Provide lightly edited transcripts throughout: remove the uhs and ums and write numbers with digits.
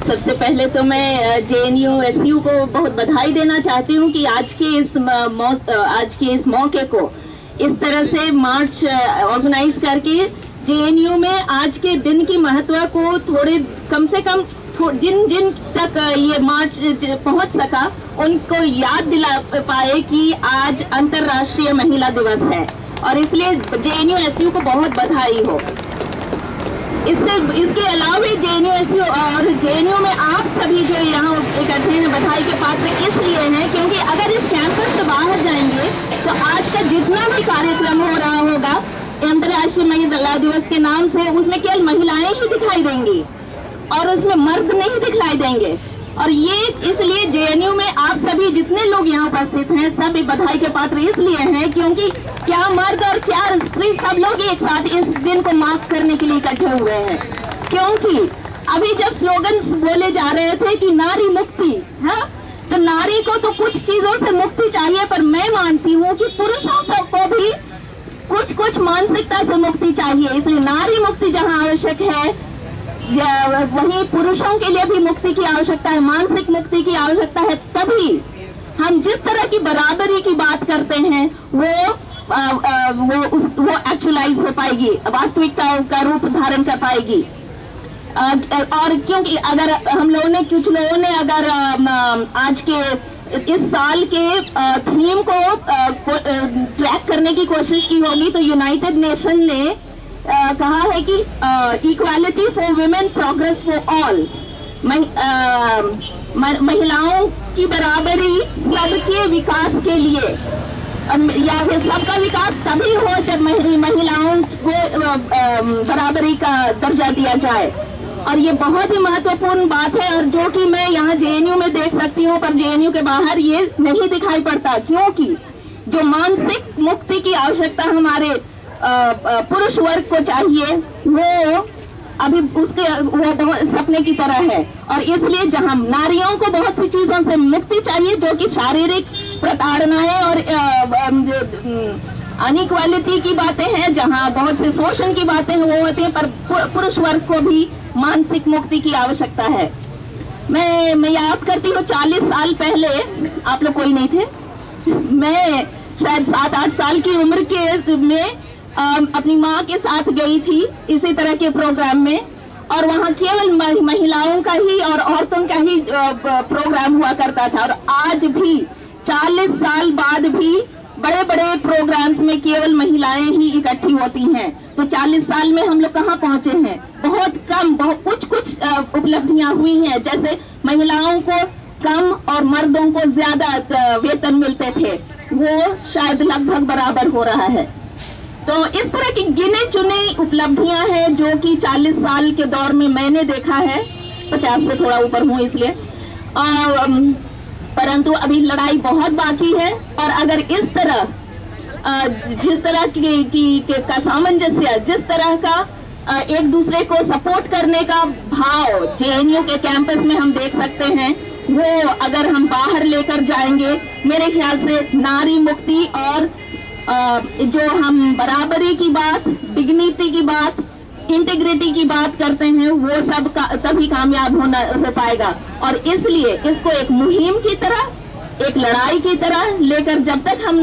सबसे पहले तो मैं JNU-SU को बहुत बधाई देना चाहती हूँ कि आज के इस मौके को इस तरह से मार्च ऑर्गेनाइज करके JNU में आज के दिन की महत्व को थोड़े कम से कम जिन तक ये मार्च पहुँच सका उनको याद दिला पाए कि आज अंतर्राष्ट्रीय महिला दिवस है, और इसलिए JNU-SU को बहुत बधाई हो। इसके अलावा भी JNU-SU और JNU में आप सभी जो यहाँ इकट्ठे हैं बधाई के पात्र इसलिए हैं क्योंकि अगर इस कैंपस से बाहर जाएंगे तो आज का जितना भी कार्यक्रम हो रहा होगा अंतर्राष्ट्रीय महिला दिवस के नाम से, उसमें केवल महिलाएं ही दिखाई देंगी और उसमें मर्द नहीं दिखाई देंगे। और ये इसलिए JNU में आप सभी जितने लोग यहाँ उपस्थित हैं सभी बधाई के पात्र इसलिए हैं क्योंकि क्या मर्द और क्या स्त्री सब लोग एक साथ इस दिन को मार्क करने के लिए इकट्ठे हुए हैं। क्योंकि अभी जब स्लोगन्स बोले जा रहे थे कि नारी मुक्ति, हाँ, तो नारी को तो कुछ चीजों से मुक्ति चाहिए, पर मैं मानती हूँ कि पुरुषों को भी कुछ मानसिकता से मुक्ति चाहिए। इसलिए नारी मुक्ति जहाँ आवश्यक है वहीं पुरुषों के लिए भी मुक्ति की आवश्यकता है, मानसिक मुक्ति की आवश्यकता है। तभी हम जिस तरह की बराबरी की बात करते हैं वो एक्चुअलाइज हो पाएगी, वास्तविकता का रूप धारण कर पाएगी। और क्योंकि अगर हम लोगों ने अगर आज के इस साल के थीम को ट्रैक करने की कोशिश की होगी तो यूनाइटेड नेशन ने कहा है कि equality for women, progress for all, महिलाओं की बराबरी सबके विकास के लिए, या फिर सबका विकास तभी हो जब महिलाओं को बराबरी का दर्जा दिया जाए। और ये बहुत ही महत्वपूर्ण बात है, और जो कि मैं यहाँ JNU में देख सकती हूँ पर JNU के बाहर ये नहीं दिखाई पड़ता, क्योंकि जो मानसिक मुक्ति की आवश्यकता हमारे पुरुष वर्ग को चाहिए वो अभी वो बहुत सपने की तरह है। और इसलिए जहां नारियों को बहुत सी चीजों से मुक्ति चाहिए जो कि शारीरिक प्रताड़नाएं और अनइक्वालिटी की बातें हैं, जहां बहुत से शोषण की बातें वो होती हैं, पर पुरुष वर्ग को भी मानसिक मुक्ति की आवश्यकता है। मैं याद करती हूँ 40 साल पहले, आप लोग कोई नहीं थे, मैं शायद 7-8 साल की उम्र में अपनी माँ के साथ गई थी इसी तरह के प्रोग्राम में, और वहाँ केवल महिलाओं का ही और औरतों का ही प्रोग्राम हुआ करता था। और आज भी 40 साल बाद भी बड़े बड़े प्रोग्राम्स में केवल महिलाएं ही इकट्ठी होती हैं। तो 40 साल में हम लोग कहाँ पहुँचे हैं? बहुत कम, कुछ उपलब्धियां हुई हैं, जैसे महिलाओं को कम और मर्दों को ज्यादा वेतन मिलते थे, वो शायद लगभग बराबर हो रहा है। तो इस तरह की गिने चुने उपलब्धियां हैं जो कि 40 साल के दौर में मैंने देखा है, 50 से थोड़ा ऊपर हूँ इसलिए, परंतु अभी लड़ाई बहुत बाकी है। और अगर इस तरह जिस तरह का सामंजस्य, जिस तरह का एक दूसरे को सपोर्ट करने का भाव JNU के कैंपस में हम देख सकते हैं, वो अगर हम बाहर लेकर जाएंगे, मेरे ख्याल से नारी मुक्ति और जो हम बराबरी की बात, डिग्निटी की बात, इंटीग्रिटी की बात करते हैं, वो सब तभी कामयाब हो पाएगा। और इसलिए इसको एक मुहिम की तरह, एक लड़ाई की तरह लेकर जब तक हम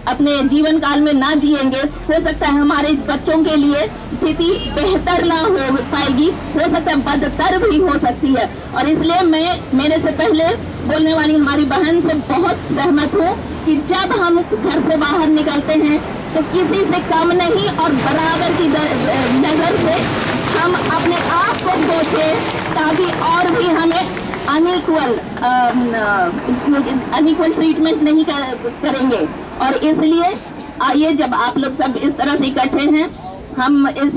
अपने जीवन काल में ना जिएंगे, हो सकता है हमारे बच्चों के लिए स्थिति बेहतर ना हो पाएगी, हो सकता है बदतर भी हो सकती है। और इसलिए मैं मेरे से पहले बोलने वाली हमारी बहन से बहुत सहमत हूँ कि जब हम घर से बाहर निकलते हैं तो किसी से कम नहीं और बराबर की नजर से हम अपने आप को सोचें, ताकि और भी हमें अनइक्वल ट्रीटमेंट नहीं करेंगे। और इसलिए आइए, जब आप लोग सब इस तरह से इकट्ठे हैं, हम इस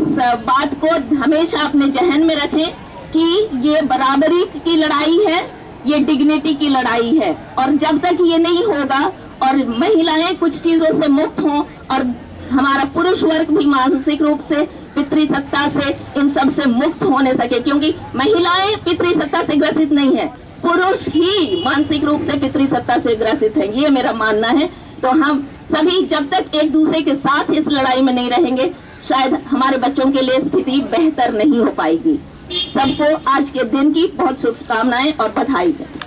बात को हमेशा अपने जहन में रखें कि ये बराबरी की लड़ाई है, ये डिग्निटी की लड़ाई है। और जब तक ये नहीं होगा और महिलाएं कुछ चीजों से मुक्त हों और हमारा पुरुष वर्ग भी मानसिक रूप से, पितृसत्ता से, इन सब से मुक्त होने सके, क्योंकि महिलाएं पितृसत्ता से ग्रसित नहीं है, पुरुष ही मानसिक रूप से पितृसत्ता से ग्रसित है, ये मेरा मानना है। तो हम सभी जब तक एक दूसरे के साथ इस लड़ाई में नहीं रहेंगे, शायद हमारे बच्चों के लिए स्थिति बेहतर नहीं हो पाएगी। सबको आज के दिन की बहुत शुभकामनाएं और बधाई है।